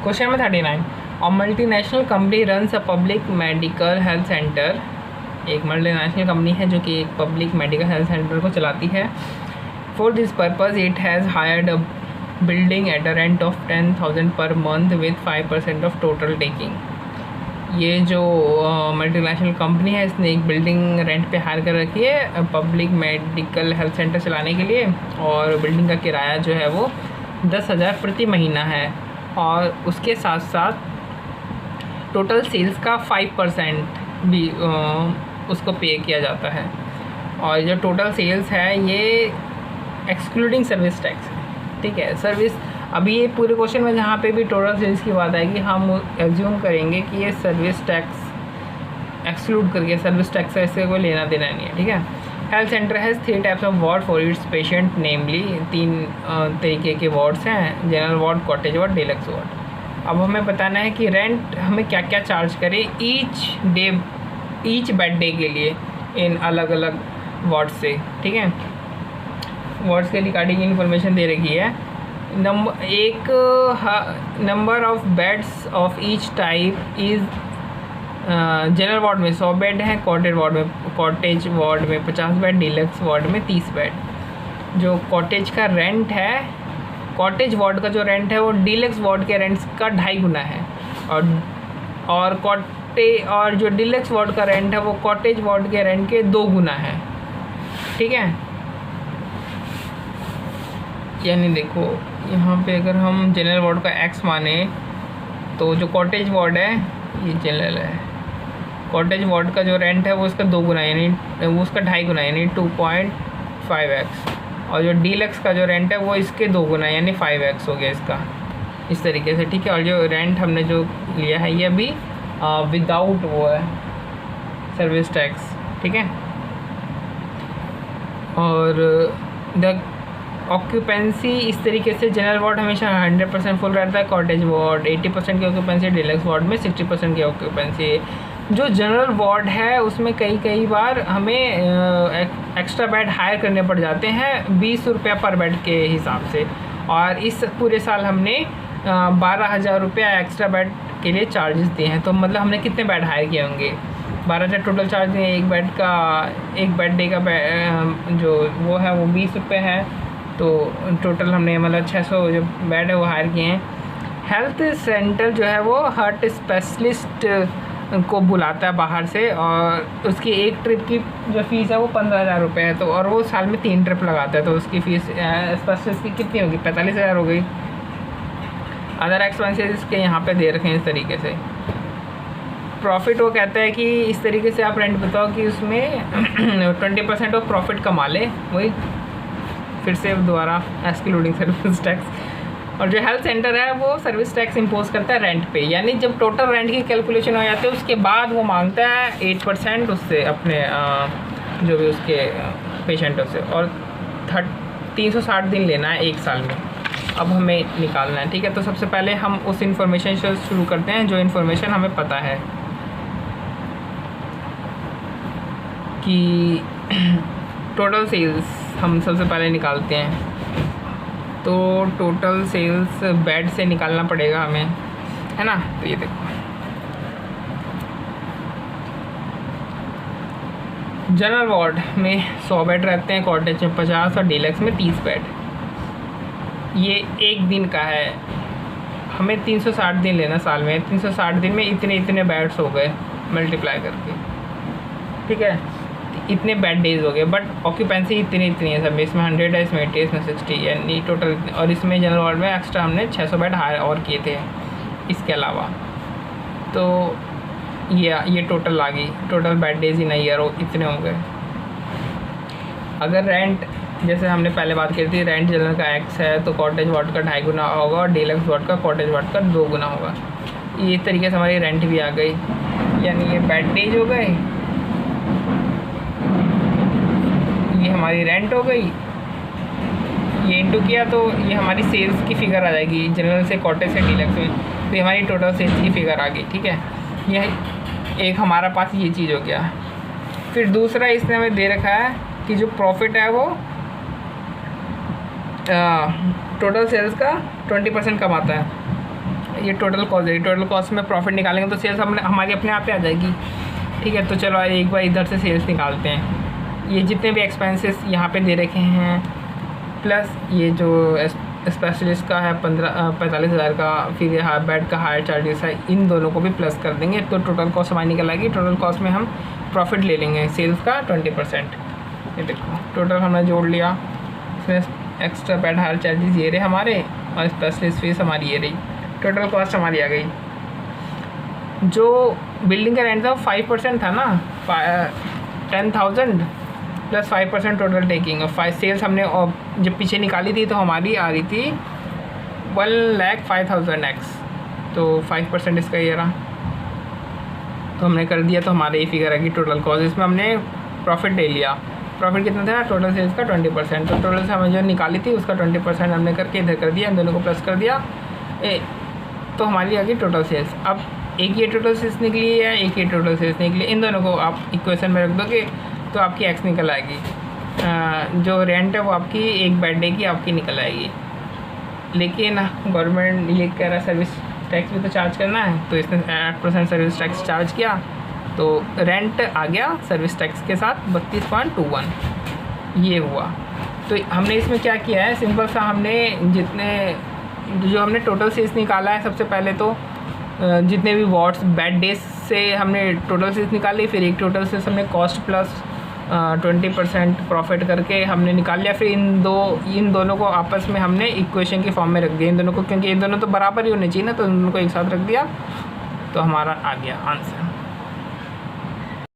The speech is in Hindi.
Question number 39, a multinational company runs a public medical health centre. एक मल्टीनेशनल कंपनी है जो कि एक पब्लिक मेडिकल हेल्थ सेंटर को चलाती है। For this purpose it has hired a building at a rent of 10,000 per month with 5% of total taking. ये जो मल्टीनेशनल कंपनी है इसने एक बिल्डिंग रेंट पे हायर कर रखी है पब्लिक मेडिकल हेल्थ सेंटर चलाने के लिए, और बिल्डिंग का किराया जो है वो 10,000 प्रति महीना है, और उसके साथ साथ टोटल सेल्स का 5% भी उसको पे किया जाता है। और जो टोटल सेल्स है ये एक्सक्लूडिंग सर्विस टैक्स, ठीक है। सर्विस, अभी ये पूरे क्वेश्चन में जहाँ पे भी टोटल सेल्स की बात आएगी हम एज्यूम करेंगे कि ये सर्विस टैक्स एक्सक्लूड करके, सर्विस टैक्स से इससे कोई लेना देना नहीं है, ठीक है। Health centre has 3 types of ward for its patient, namely 3 तरीके के वार्ड्स हैं, general ward, cottage ward, deluxe ward. अब हमें बताना है कि रेंट हमें क्या क्या चार्ज करें ईच बेड डे के लिए इन अलग अलग वार्ड से, ठीक है। वार्ड्स के रिगार्डिंग इन्फॉर्मेशन दे रखी है। Number of beds of each type is general ward में 100 बेड हैं, कॉटेज वार्ड में 50 बेड, डिलक्स वार्ड में 30 बेड। जो कॉटेज का रेंट है, कॉटेज वार्ड का जो रेंट है वो डिलक्स वार्ड के रेंट्स का 2.5 गुना है, और जो डिलक्स वार्ड का रेंट है वो कॉटेज वार्ड के रेंट के 2 गुना है, ठीक है। यानी देखो यहाँ पे अगर हम जनरल वार्ड का x माने तो जो कॉटेज वार्ड है ये जनरल है, कॉटेज वार्ड का जो रेंट है वो उसका 2 गुना यानी वो उसका 2.5 गुना यानी 2.5x, और जो डीलक्स का जो रेंट है वो इसके 2 गुना यानी 5x हो गया इसका, इस तरीके से, ठीक है। और जो रेंट हमने जो लिया है ये अभी विदाउट वो है सर्विस टैक्स, ठीक है। और द ऑक्यूपेंसी इस तरीके से जनरल वार्ड हमेशा 100% फुल रहता है, कॉटेज वार्ड 80% की ऑक्यूपेंसी, डिलक्स वार्ड में 60% की ऑक्यूपेंसी। जो जनरल वार्ड है उसमें कई बार हमें एक्स्ट्रा बेड हायर करने पड़ जाते हैं 20 रुपया पर बेड के हिसाब से, और इस पूरे साल हमने 12,000 रुपया एक्स्ट्रा बेड के लिए चार्जेस दिए हैं। तो मतलब हमने कितने बेड हायर किए होंगे, 12,000 टोटल चार्ज दिए। एक बेड डे का जो वो है वो 20 रुपये है, तो टोटल हमने मतलब 600 जो बेड है वो हायर किए हैं। हेल्थ सेंटर जो है वो हार्ट स्पेशलिस्ट को बुलाता है बाहर से, और उसकी एक ट्रिप की जो फ़ीस है वो 15,000 रुपये है, तो और वो साल में 3 ट्रिप लगाता है, तो उसकी फ़ीस स्पेशलिस्ट की कितनी होगी, 45,000 हो गई। अदर एक्सपेंसेस के यहाँ पे दे रखे हैं इस तरीके से। प्रॉफिट वो कहता है कि इस तरीके से आप रेंट बताओ कि उसमें 20% ऑफ प्रॉफिट कमा ले, वही फिर से दोबारा एक्सक्लूडिंग सर्विस टैक्स। और जो हेल्थ सेंटर है वो सर्विस टैक्स इंपोज करता है रेंट पे, यानी जब टोटल रेंट की कैलकुलेशन हो जाती है उसके बाद वो मांगता है 8% उससे अपने जो भी उसके पेशेंटों से, और 360 दिन लेना है 1 साल में। अब हमें निकालना है, ठीक है। तो सबसे पहले हम उस इन्फॉर्मेशन से शुरू करते हैं जो इन्फॉर्मेशन हमें पता है कि टोटल सेल्स हम सबसे पहले निकालते हैं। तो टोटल सेल्स बेड से निकालना पड़ेगा हमें, है ना। तो ये देखो जनरल वार्ड में 100 बेड रहते हैं, कॉटेज में 50 और डीलक्स में 30 बेड। ये एक दिन का है, हमें 360 दिन लेना साल में, 360 दिन में इतने बेड्स हो गए मल्टीप्लाई करके, ठीक है। इतने बेड डेज हो गए, बट ऑक्यूपेंसी इतनी है सब में, इसमें 100 है, इसमें 80 है, इसमें 60 यानी टोटल। और इसमें जनरल वार्ड में एक्स्ट्रा हमने 600 बेड हायर और किए थे इसके अलावा। तो ये टोटल आ गई, total bed days in year इतने हो गए। अगर रेंट जैसे हमने पहले बात की थी, रेंट जनरल का x है तो कॉटेज वार्ड का 2.5 गुना होगा, और डीलक्स वार्ड का कॉटेज वार्ड का 2 गुना होगा। ये तरीके से हमारी रेंट भी आ गई, यानी ये बेड डेज हो गए, ये हमारी रेंट हो गई, ये इंटू किया तो ये हमारी सेल्स की फ़िगर आ जाएगी जनरल से, कॉटेज से, डीलक्स में, तो ये हमारी टोटल सेल्स की फ़िगर आ गई, ठीक है। यह एक हमारा पास ये चीज़ हो गया। फिर दूसरा इसने हमें दे रखा है कि जो प्रॉफिट है वो टोटल सेल्स का 20% कमाता है। ये टोटल कॉस्ट है, टोटल कॉस्ट में प्रॉफिट निकालेंगे तो सेल्स हमारी अपने आप पे आ जाएगी। ठीक है, तो चलो एक बार इधर से सेल्स निकालते हैं। ये जितने भी एक्सपेंसेस यहाँ पे दे रखे हैं प्लस ये जो स्पेशलिस्ट का है 45,000 का, फिर यहाँ बेड का हायर चार्जेस है, इन दोनों को भी प्लस कर देंगे तो टोटल कॉस्ट हमारी निकल आएगी। टोटल कॉस्ट में हम प्रॉफिट ले लेंगे सेल्स का 20%। ये देखो टोटल हमने जोड़ लिया, इसमें एक्स्ट्रा बेड हायर चार्जेस ये रहे हमारे और स्पेशलिस्ट फीस हमारी ये रही, टोटल कॉस्ट हमारी आ गई। जो बिल्डिंग का रेंट था वो 5% था ना, 10,000 प्लस 5% टोटल टेकिंग और 5 सेल्स हमने और जब पीछे निकाली थी तो हमारी आ रही थी 1,05,000 एक्स, तो 5% इसका ये रहा, तो हमने कर दिया तो हमारे ये फिगर है कि टोटल कॉस्ट। इसमें हमने प्रॉफिट ले लिया, प्रॉफिट कितना था टोटल सेल्स का 20%, तो टोटल से हमें जो निकाली थी उसका 20% हमने करके इधर कर दिया, इन दोनों को प्लस कर दिया तो हमारी आ गई टोटल सेल्स। अब एक ये टोटल सेल्स निकली है, एक ये टोटल सेल्स निकली, इन दोनों को आप इक्वेशन में रख दोगे तो आपकी एक्स निकल आएगी। जो रेंट है वो आपकी एक बेड डे की आपकी निकल आएगी, लेकिन गवर्नमेंट ये कह रहा है सर्विस टैक्स भी तो चार्ज करना है, तो इसने 8% सर्विस टैक्स चार्ज किया तो रेंट आ गया सर्विस टैक्स के साथ 32.21 ये हुआ। तो हमने इसमें क्या किया है, सिंपल सा हमने जो हमने टोटल सेल्स निकाला है सबसे पहले तो जितने भी वॉट्स बेड डेज से हमने टोटल सेल्स निकाली, फिर एक टोटल सेल्स हमने कॉस्ट प्लस 20% प्रॉफिट करके हमने निकाल लिया, फिर इन दोनों को आपस में हमने इक्वेशन के फॉर्म में रख दिया इन दोनों को, क्योंकि इन दोनों तो बराबर ही होने चाहिए ना, तो इन दोनों को एक साथ रख दिया तो हमारा आ गया आंसर।